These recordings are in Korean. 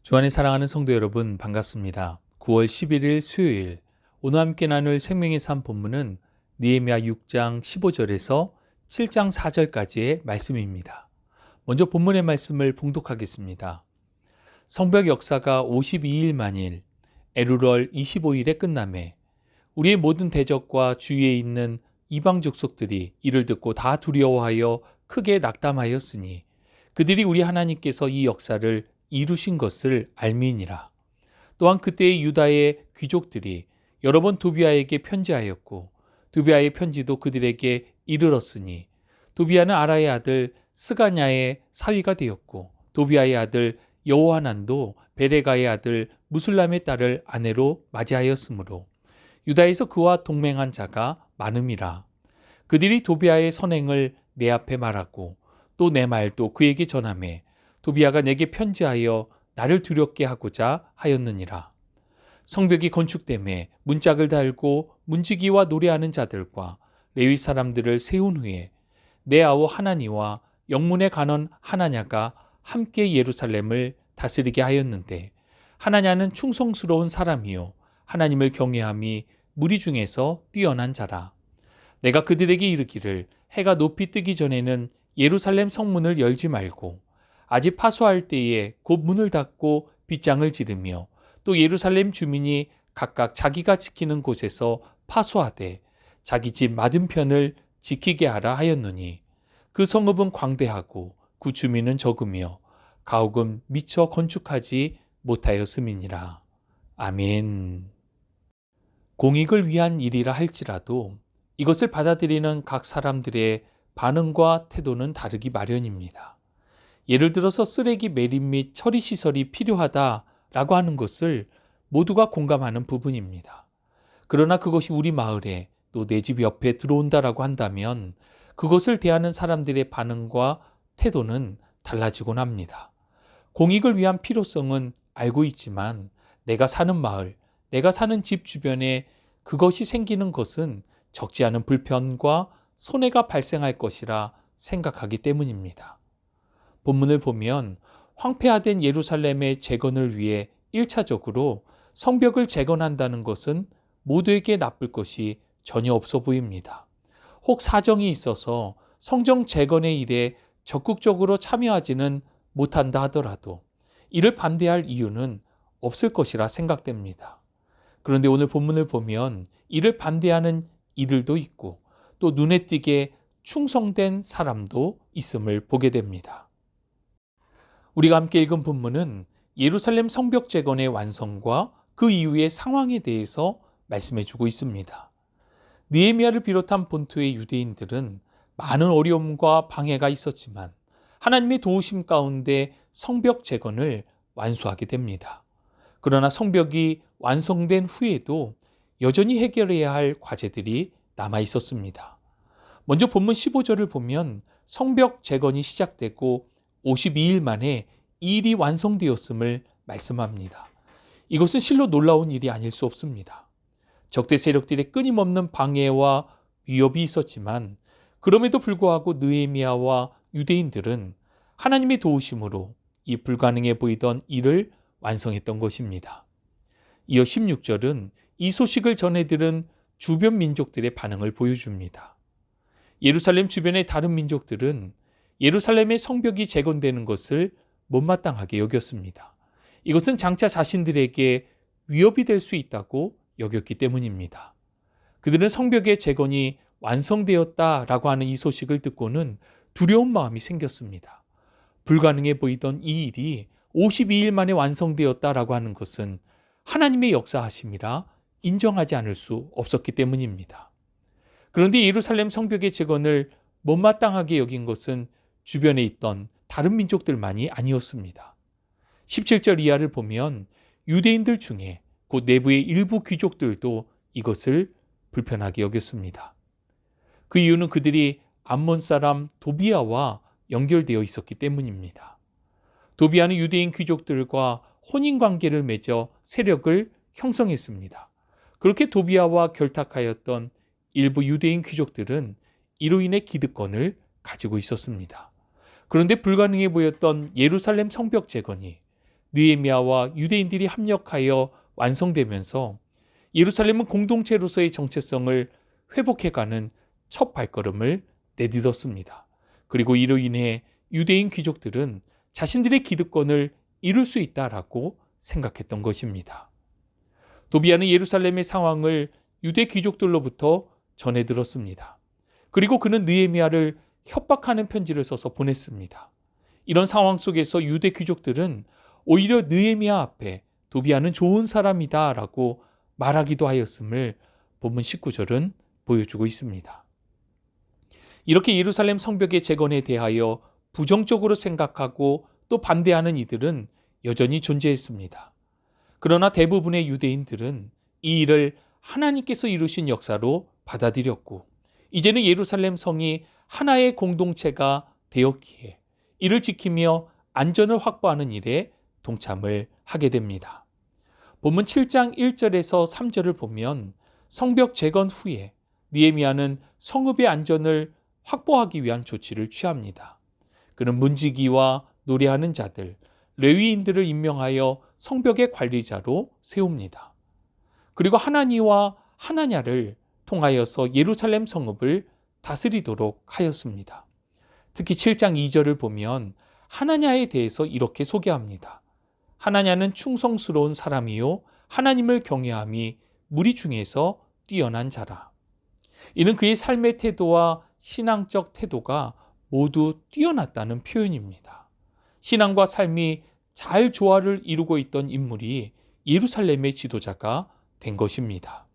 주 안에 사랑하는 성도 여러분, 반갑습니다. 9월 11일 수요일, 오늘 함께 나눌 생명의 삶 본문은 느헤미야 6장 15절에서 7장 4절까지의 말씀입니다. 먼저 본문의 말씀을 봉독하겠습니다. 성벽 역사가 52일 만일 에루럴 25일에 끝나매 우리의 모든 대적과 주위에 있는 이방 족속들이 이를 듣고 다 두려워하여 크게 낙담하였으니 그들이 우리 하나님께서 이 역사를 이루신 것을 알미니라. 또한 그때의 유다의 귀족들이 여러 번 도비아에게 편지하였고 도비아의 편지도 그들에게 이르렀으니 도비아는 아라의 아들 스가냐의 사위가 되었고 도비아의 아들 여호하난도 베레가의 아들 무술람의 딸을 아내로 맞이하였으므로 유다에서 그와 동맹한 자가 많음이라. 그들이 도비아의 선행을 내 앞에 말하고 또 내 말도 그에게 전하매 도비아가 내게 편지하여 나를 두렵게 하고자 하였느니라. 성벽이 건축됨에 문짝을 달고 문지기와 노래하는 자들과 레위 사람들을 세운 후에 내 아우 하나니와 영문의 간원 하나냐가 함께 예루살렘을 다스리게 하였는데 하나냐는 충성스러운 사람이요 하나님을 경외함이 무리 중에서 뛰어난 자라. 내가 그들에게 이르기를 해가 높이 뜨기 전에는 예루살렘 성문을 열지 말고 아직 파수할 때에 곧 문을 닫고 빗장을 지르며 또 예루살렘 주민이 각각 자기가 지키는 곳에서 파수하되 자기 집 맞은편을 지키게 하라 하였노니 그 성읍은 광대하고 그 주민은 적으며 가옥은 미처 건축하지 못하였음이니라. 아멘. 공익을 위한 일이라 할지라도 이것을 받아들이는 각 사람들의 반응과 태도는 다르기 마련입니다. 예를 들어서 쓰레기 매립 및 처리 시설이 필요하다라고 하는 것을 모두가 공감하는 부분입니다. 그러나 그것이 우리 마을에 또 내 집 옆에 들어온다라고 한다면 그것을 대하는 사람들의 반응과 태도는 달라지곤 합니다. 공익을 위한 필요성은 알고 있지만 내가 사는 마을, 내가 사는 집 주변에 그것이 생기는 것은 적지 않은 불편과 손해가 발생할 것이라 생각하기 때문입니다. 본문을 보면 황폐화된 예루살렘의 재건을 위해 1차적으로 성벽을 재건한다는 것은 모두에게 나쁠 것이 전혀 없어 보입니다. 혹 사정이 있어서 성전 재건의 일에 적극적으로 참여하지는 못한다 하더라도 이를 반대할 이유는 없을 것이라 생각됩니다. 그런데 오늘 본문을 보면 이를 반대하는 이들도 있고 또 눈에 띄게 충성된 사람도 있음을 보게 됩니다. 우리가 함께 읽은 본문은 예루살렘 성벽 재건의 완성과 그 이후의 상황에 대해서 말씀해 주고 있습니다. 느헤미야를 비롯한 본토의 유대인들은 많은 어려움과 방해가 있었지만 하나님의 도우심 가운데 성벽 재건을 완수하게 됩니다. 그러나 성벽이 완성된 후에도 여전히 해결해야 할 과제들이 남아 있었습니다. 먼저 본문 15절을 보면 성벽 재건이 시작되고 52일 만에 이 일이 완성되었음을 말씀합니다. 이것은 실로 놀라운 일이 아닐 수 없습니다. 적대 세력들의 끊임없는 방해와 위협이 있었지만 그럼에도 불구하고 느헤미야와 유대인들은 하나님의 도우심으로 이 불가능해 보이던 일을 완성했던 것입니다. 이어 16절은 이 소식을 전해들은 주변 민족들의 반응을 보여줍니다. 예루살렘 주변의 다른 민족들은 예루살렘의 성벽이 재건되는 것을 못마땅하게 여겼습니다. 이것은 장차 자신들에게 위협이 될 수 있다고 여겼기 때문입니다. 그들은 성벽의 재건이 완성되었다라고 하는 이 소식을 듣고는 두려운 마음이 생겼습니다. 불가능해 보이던 이 일이 52일 만에 완성되었다라고 하는 것은 하나님의 역사하심이라 인정하지 않을 수 없었기 때문입니다. 그런데 예루살렘 성벽의 재건을 못마땅하게 여긴 것은 주변에 있던 다른 민족들만이 아니었습니다. 17절 이하를 보면 유대인들 중에 곧 내부의 일부 귀족들도 이것을 불편하게 여겼습니다. 그 이유는 그들이 암몬 사람 도비아와 연결되어 있었기 때문입니다. 도비아는 유대인 귀족들과 혼인관계를 맺어 세력을 형성했습니다. 그렇게 도비아와 결탁하였던 일부 유대인 귀족들은 이로 인해 기득권을 가지고 있었습니다. 그런데 불가능해 보였던 예루살렘 성벽 재건이 느헤미야와 유대인들이 합력하여 완성되면서 예루살렘은 공동체로서의 정체성을 회복해가는 첫 발걸음을 내딛었습니다. 그리고 이로 인해 유대인 귀족들은 자신들의 기득권을 이룰 수 있다라고 생각했던 것입니다. 도비아는 예루살렘의 상황을 유대 귀족들로부터 전해 들었습니다. 그리고 그는 느헤미야를 협박하는 편지를 써서 보냈습니다. 이런 상황 속에서 유대 귀족들은 오히려 느헤미야 앞에 도비아는 좋은 사람이다 라고 말하기도 하였음을 본문 19절은 보여주고 있습니다. 이렇게 예루살렘 성벽의 재건에 대하여 부정적으로 생각하고 또 반대하는 이들은 여전히 존재했습니다. 그러나 대부분의 유대인들은 이 일을 하나님께서 이루신 역사로 받아들였고 이제는 예루살렘 성이 하나의 공동체가 되었기에 이를 지키며 안전을 확보하는 일에 동참을 하게 됩니다. 본문 7장 1절에서 3절을 보면 성벽 재건 후에 느헤미야는 성읍의 안전을 확보하기 위한 조치를 취합니다. 그는 문지기와 노래하는 자들, 레위인들을 임명하여 성벽의 관리자로 세웁니다. 그리고 하나니와 하나냐를 통하여서 예루살렘 성읍을 다스리도록 하였습니다. 특히 7장 2절을 보면 하나냐에 대해서 이렇게 소개합니다. 하나냐는 충성스러운 사람이요 하나님을 경외함이 무리 중에서 뛰어난 자라. 이는 그의 삶의 태도와 신앙적 태도가 모두 뛰어났다는 표현입니다. 신앙과 삶이 잘 조화를 이루고 있던 인물이 예루살렘의 지도자가 된 것입니다.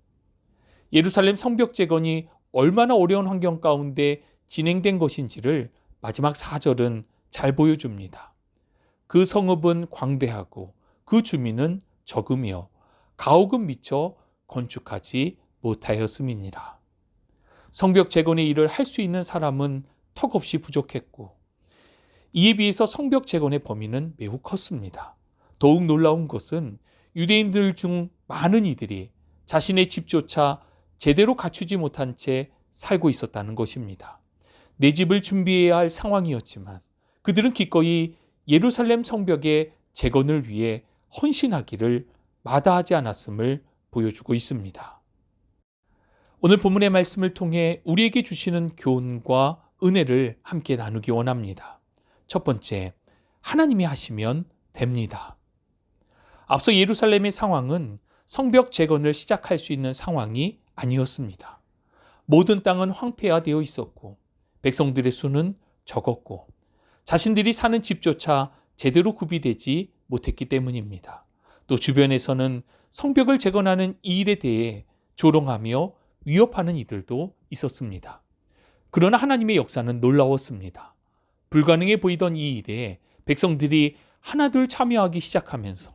예루살렘 성벽 재건이 얼마나 어려운 환경 가운데 진행된 것인지를 마지막 4절은 잘 보여줍니다. 그 성읍은 광대하고 그 주민은 적으며 가옥은 미처 건축하지 못하였음이니라. 성벽 재건의 일을 할 수 있는 사람은 턱없이 부족했고 이에 비해서 성벽 재건의 범위는 매우 컸습니다. 더욱 놀라운 것은 유대인들 중 많은 이들이 자신의 집조차 제대로 갖추지 못한 채 살고 있었다는 것입니다. 내 집을 준비해야 할 상황이었지만 그들은 기꺼이 예루살렘 성벽의 재건을 위해 헌신하기를 마다하지 않았음을 보여주고 있습니다. 오늘 본문의 말씀을 통해 우리에게 주시는 교훈과 은혜를 함께 나누기 원합니다. 첫 번째, 하나님이 하시면 됩니다. 앞서 예루살렘의 상황은 성벽 재건을 시작할 수 있는 상황이 아니었습니다. 모든 땅은 황폐화되어 있었고 백성들의 수는 적었고 자신들이 사는 집조차 제대로 구비되지 못했기 때문입니다. 또 주변에서는 성벽을 재건하는 이 일에 대해 조롱하며 위협하는 이들도 있었습니다. 그러나 하나님의 역사는 놀라웠습니다. 불가능해 보이던 이 일에 백성들이 하나둘 참여하기 시작하면서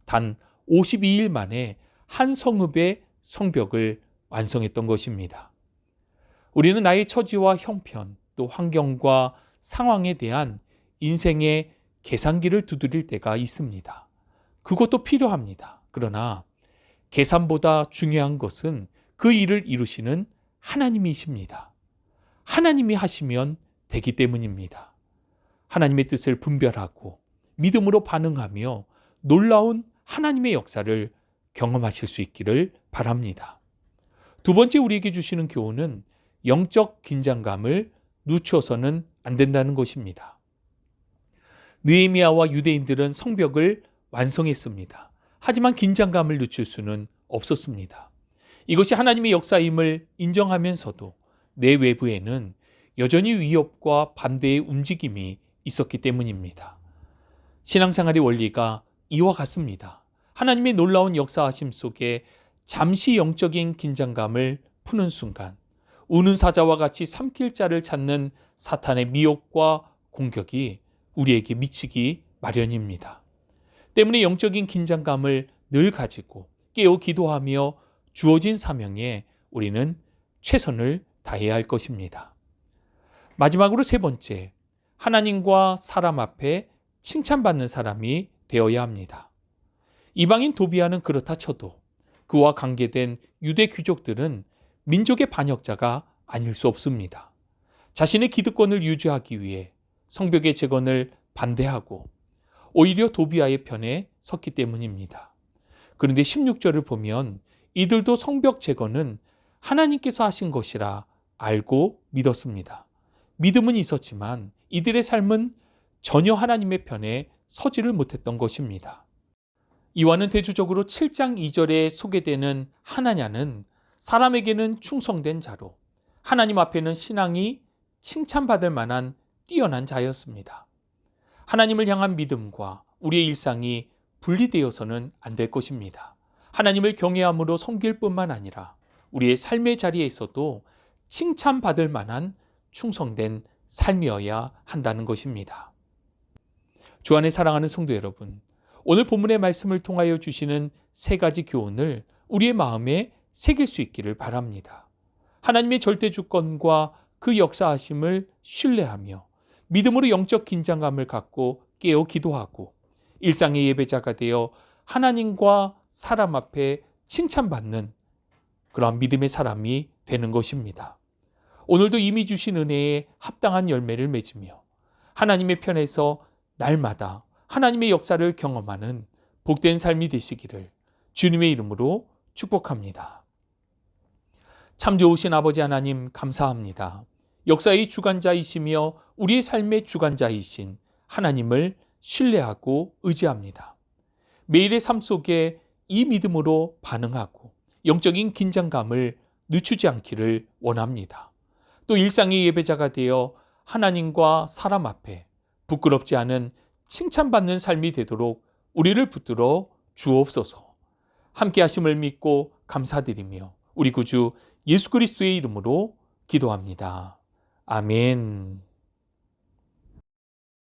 단 52일 만에 한 성읍의 성벽을 완성했던 것입니다. 우리는 나의 처지와 형편, 또 환경과 상황에 대한 인생의 계산기를 두드릴 때가 있습니다. 그것도 필요합니다. 그러나 계산보다 중요한 것은 그 일을 이루시는 하나님이십니다. 하나님이 하시면 되기 때문입니다. 하나님의 뜻을 분별하고 믿음으로 반응하며 놀라운 하나님의 역사를 경험하실 수 있기를 바랍니다. 두 번째 우리에게 주시는 교훈은 영적 긴장감을 늦춰서는 안 된다는 것입니다. 느헤미야와 유대인들은 성벽을 완성했습니다. 하지만 긴장감을 늦출 수는 없었습니다. 이것이 하나님의 역사임을 인정하면서도 내 외부에는 여전히 위협과 반대의 움직임이 있었기 때문입니다. 신앙생활의 원리가 이와 같습니다. 하나님의 놀라운 역사하심 속에 잠시 영적인 긴장감을 푸는 순간 우는 사자와 같이 삼킬 자를 찾는 사탄의 미혹과 공격이 우리에게 미치기 마련입니다. 때문에 영적인 긴장감을 늘 가지고 깨어 기도하며 주어진 사명에 우리는 최선을 다해야 할 것입니다. 마지막으로 세 번째, 하나님과 사람 앞에 칭찬받는 사람이 되어야 합니다. 이방인 도비아는 그렇다 쳐도 그와 관계된 유대 귀족들은 민족의 반역자가 아닐 수 없습니다. 자신의 기득권을 유지하기 위해 성벽의 재건을 반대하고 오히려 도비아의 편에 섰기 때문입니다. 그런데 16절을 보면 이들도 성벽 제거는 하나님께서 하신 것이라 알고 믿었습니다. 믿음은 있었지만 이들의 삶은 전혀 하나님의 편에 서지를 못했던 것입니다. 이와는 대조적으로 7장 2절에 소개되는 하나냐는 사람에게는 충성된 자로 하나님 앞에는 신앙이 칭찬받을 만한 뛰어난 자였습니다. 하나님을 향한 믿음과 우리의 일상이 분리되어서는 안 될 것입니다. 하나님을 경외함으로 섬길 뿐만 아니라 우리의 삶의 자리에 있어도 칭찬받을 만한 충성된 삶이어야 한다는 것입니다. 주 안에 사랑하는 성도 여러분, 오늘 본문의 말씀을 통하여 주시는 세 가지 교훈을 우리의 마음에 새길 수 있기를 바랍니다. 하나님의 절대 주권과 그 역사하심을 신뢰하며 믿음으로 영적 긴장감을 갖고 깨어 기도하고 일상의 예배자가 되어 하나님과 사람 앞에 칭찬받는 그러한 믿음의 사람이 되는 것입니다. 오늘도 이미 주신 은혜에 합당한 열매를 맺으며 하나님의 편에서 날마다 하나님의 역사를 경험하는 복된 삶이 되시기를 주님의 이름으로 축복합니다. 참 좋으신 아버지 하나님 감사합니다. 역사의 주관자이시며 우리의 삶의 주관자이신 하나님을 신뢰하고 의지합니다. 매일의 삶 속에 이 믿음으로 반응하고 영적인 긴장감을 늦추지 않기를 원합니다. 또 일상의 예배자가 되어 하나님과 사람 앞에 부끄럽지 않은 칭찬받는 삶이 되도록 우리를 붙들어 주옵소서. 함께 하심을 믿고 감사드리며 우리 구주 예수 그리스도의 이름으로 기도합니다. 아멘.